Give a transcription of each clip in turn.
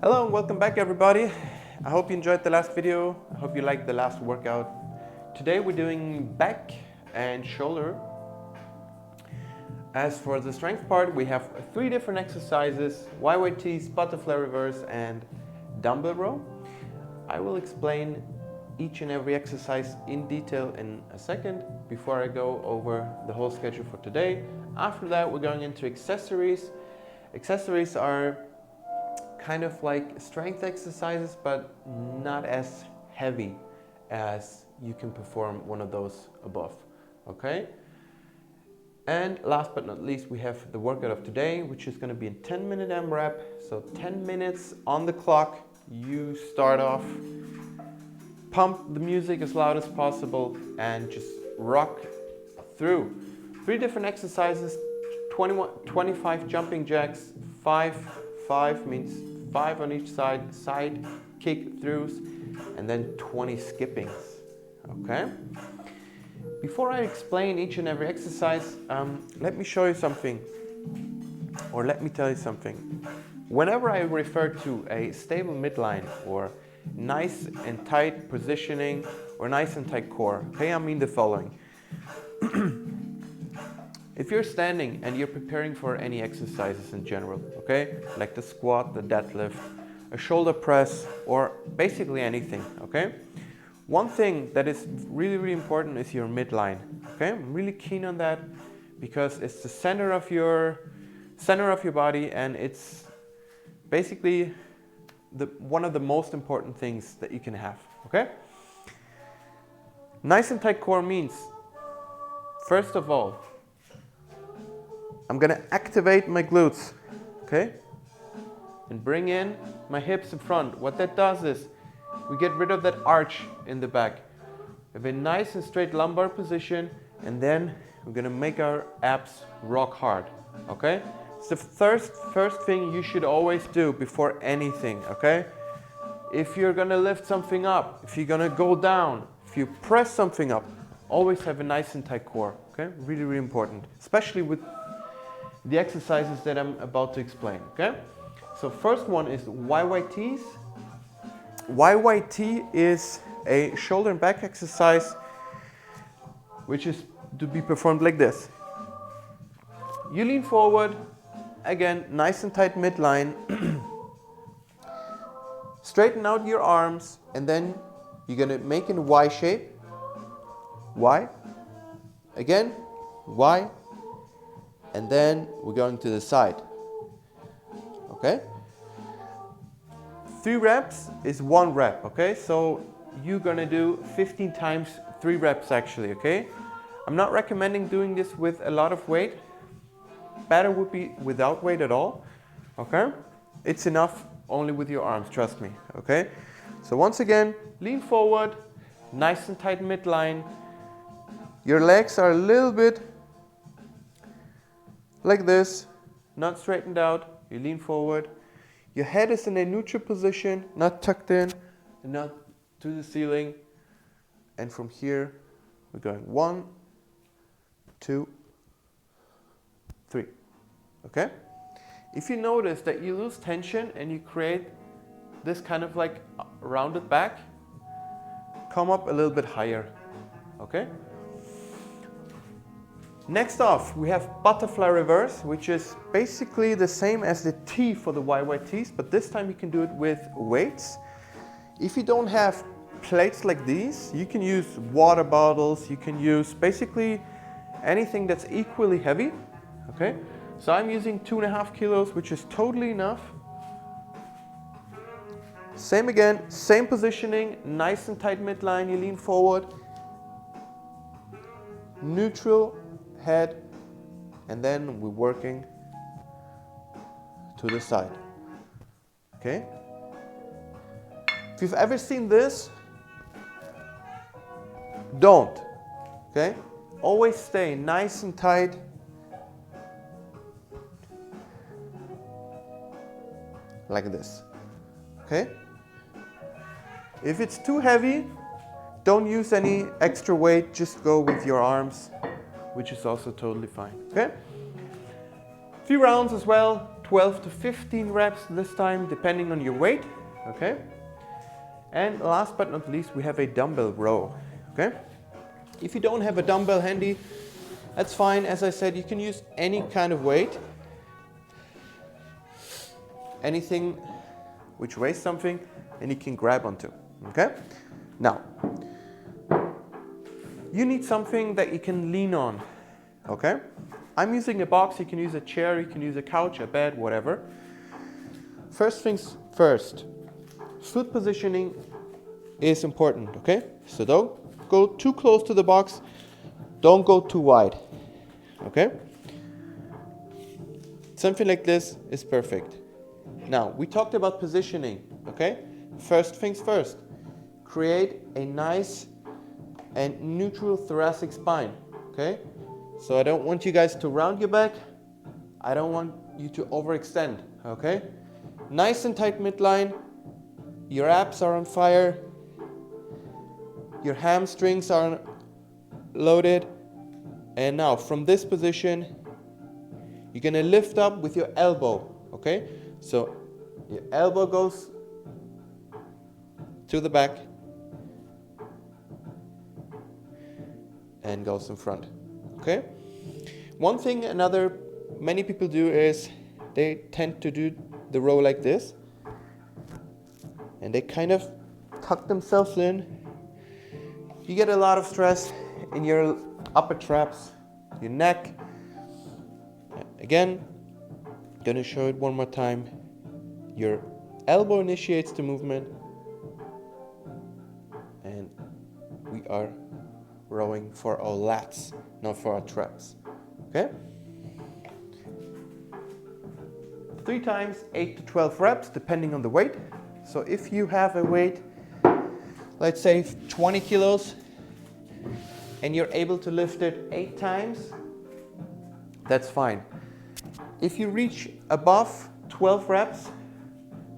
Hello and welcome back everybody. I hope you enjoyed the last video. I hope you liked the last workout. Today we're doing back and shoulder. As for the strength part, we have 3 different exercises: YYTs, butterfly reverse and dumbbell row. I will explain each and every exercise in detail in a second before I go over the whole schedule for today. After that we're going into accessories. Accessories are kind of like strength exercises, but not as heavy as you can perform one of those above, okay? And last but not least, we have the workout of today, which is going to be a 10-minute AMRAP. So 10 minutes on the clock, you start off, pump the music as loud as possible and just rock through. 3 different exercises, 25 jumping jacks, 5 means 5 on each side kick throughs, and then 20 skippings, okay? Before I explain each and every exercise, let me show you something, or let me tell you something. Whenever I refer to a stable midline or nice and tight positioning or nice and tight core, okay, I mean the following. If you're standing and you're preparing for any exercises in general, okay, like the squat, the deadlift, a shoulder press, or basically anything, okay, one thing that is really important is your midline, okay? I'm really keen on that because it's the center of your body, and it's basically one of the most important things that you can have, okay? Nice and tight core means, first of all, I'm gonna activate my glutes, okay? And bring in my hips in front. What that does is we get rid of that arch in the back. We have a nice and straight lumbar position, and then we're gonna make our abs rock hard, okay? It's the first thing you should always do before anything, okay? If you're gonna lift something up, if you're gonna go down, if you press something up, always have a nice and tight core, okay? Really important, especially with the exercises that I'm about to explain, okay? So first one is YYTs. YYT is a shoulder and back exercise which is to be performed like this. You lean forward, again, nice and tight midline. Straighten out your arms, and then you're gonna make in a Y shape. Y. Again, Y. And then we're going to the side, okay? 3 reps is 1 rep, okay? So you're gonna do 15 times 3 reps actually, okay? I'm not recommending doing this with a lot of weight. Better would be without weight at all, okay? It's enough only with your arms, trust me, okay? So once again, lean forward, nice and tight midline. Your legs are a little bit like this, not straightened out. You lean forward. Your head is in a neutral position, not tucked in, and not to the ceiling. And from here, we're going 1, 2, 3. Okay? If you notice that you lose tension and you create this kind of like rounded back, come up a little bit higher. Okay? Next off, we have butterfly reverse, which is basically the same as the T for the YYTs, but this time you can do it with weights. If you don't have plates like these, you can use water bottles, you can use basically anything that's equally heavy, okay? So I'm using 2.5 kilos, which is totally enough. Same again, same positioning, nice and tight midline, you lean forward, neutral head, and then we're working to the side, okay? If you've ever seen this, don't, okay? Always stay nice and tight. Like this, okay? If it's too heavy, don't use any extra weight, just go with your arms, which is also totally fine, okay? 3 rounds as well, 12 to 15 reps this time, depending on your weight, okay? And last but not least, we have a dumbbell row, okay? If you don't have a dumbbell handy, that's fine. As I said, you can use any kind of weight, anything which weighs something, and you can grab onto, okay? Now, you need something that you can lean on, okay? I'm using a box. You can use a chair, you can use a couch, a bed, whatever. First things first, foot positioning is important, okay? So don't go too close to the box, don't go too wide, okay? Something like this is perfect. Now, we talked about positioning, okay? First things first, create a nice and neutral thoracic spine, okay? So I don't want you guys to round your back. I don't want you to overextend, okay? Nice and tight midline. Your abs are on fire. Your hamstrings are loaded. And now from this position, you're gonna lift up with your elbow, okay? So your elbow goes to the back and goes in front, okay? One thing many people do is they tend to do the row like this, and they kind of tuck themselves in. You get a lot of stress in your upper traps, your neck. Again, I'm gonna show it one more time. Your elbow initiates the movement, and we are rowing for our lats, not for our traps, okay? 3 times 8 to 12 reps, depending on the weight. So if you have a weight, let's say 20 kilos, and you're able to lift it 8 times, that's fine. If you reach above 12 reps,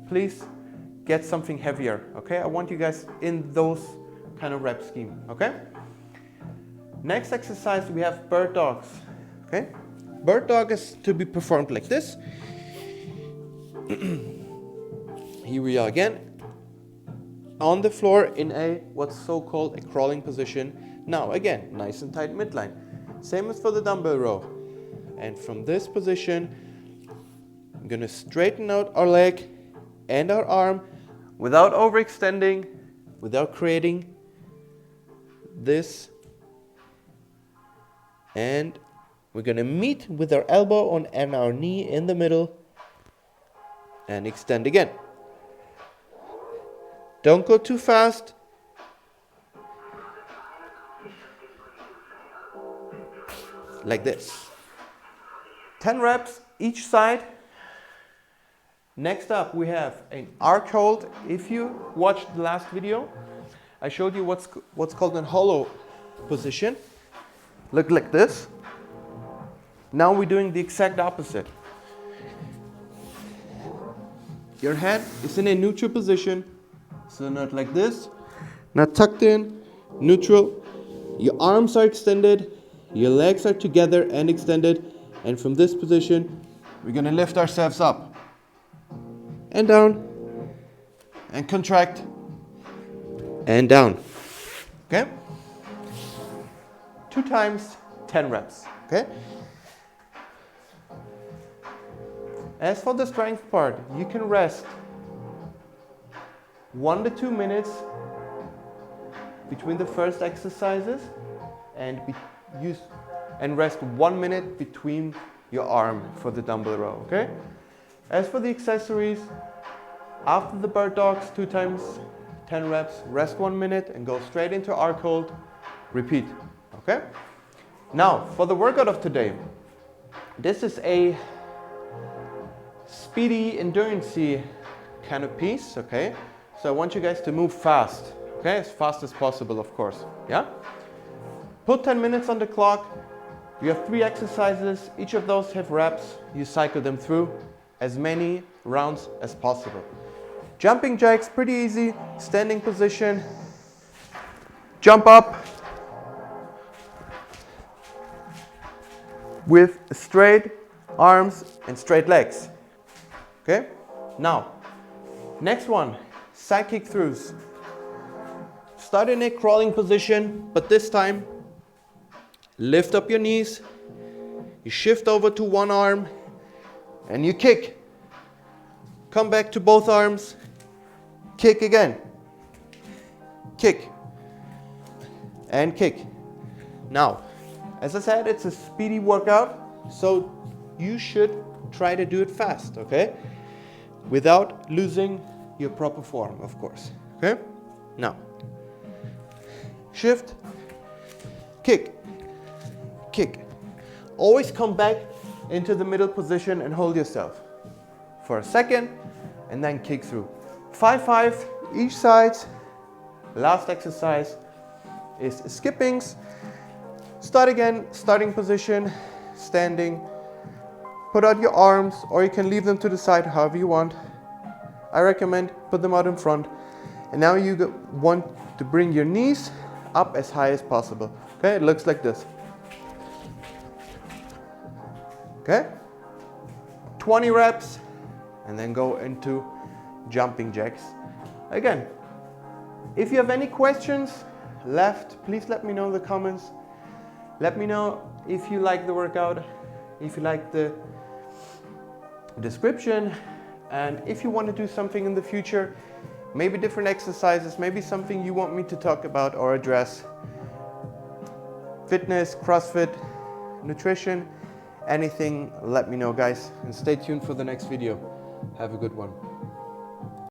please get something heavier, okay? I want you guys in those kind of rep scheme, okay? Next exercise, we have bird dogs, okay? Bird dog is to be performed like this. Here we are again, on the floor in what's so-called a crawling position. Now again, nice and tight midline. Same as for the dumbbell row. And from this position, I'm gonna straighten out our leg and our arm without overextending, without creating this. And we're gonna meet with our elbow on and our knee in the middle and extend again. Don't go too fast. Like this. 10 reps each side. Next up, we have an arc hold. If you watched the last video, I showed you what's called a hollow position. Look like this. Now we're doing the exact opposite. Your head is in a neutral position, so not like this, not tucked in, neutral. Your arms are extended, your legs are together and extended, and from this position, we're gonna lift ourselves up and down, and contract, and down, okay? 2 times 10 reps, okay? As for the strength part, you can rest 1 to 2 minutes between the first exercises and rest 1 minute between your arm for the dumbbell row, okay? As for the accessories, after the bird dogs, 2 times 10 reps, rest 1 minute and go straight into arc hold, repeat, okay? Now, for the workout of today, this is a speedy, endurance-y kind of piece, okay? So I want you guys to move fast, okay? As fast as possible, of course, yeah? Put 10 minutes on the clock. You have 3 exercises. Each of those have reps. You cycle them through as many rounds as possible. Jumping jacks, pretty easy. Standing position. Jump up with straight arms and straight legs. Okay? Now, next one, side kick throughs. Start in a crawling position, but this time, lift up your knees, you shift over to one arm, and you kick. Come back to both arms, kick again. Kick. And kick. Now, as I said, it's a speedy workout, so you should try to do it fast, okay? Without losing your proper form, of course, okay? Now, shift, kick, kick. Always come back into the middle position and hold yourself for a second, and then kick through. 5-5 each side. Last exercise is skippings. Start again, starting position, standing. Put out your arms, or you can leave them to the side, however you want. I recommend put them out in front. And now you want to bring your knees up as high as possible. Okay, it looks like this. Okay, 20 reps, and then go into jumping jacks. Again, if you have any questions left, please let me know in the comments. Let me know if you like the workout, if you like the description, and if you want to do something in the future, maybe different exercises, maybe something you want me to talk about or address. Fitness, CrossFit, nutrition, anything, let me know, guys, and stay tuned for the next video. Have a good one.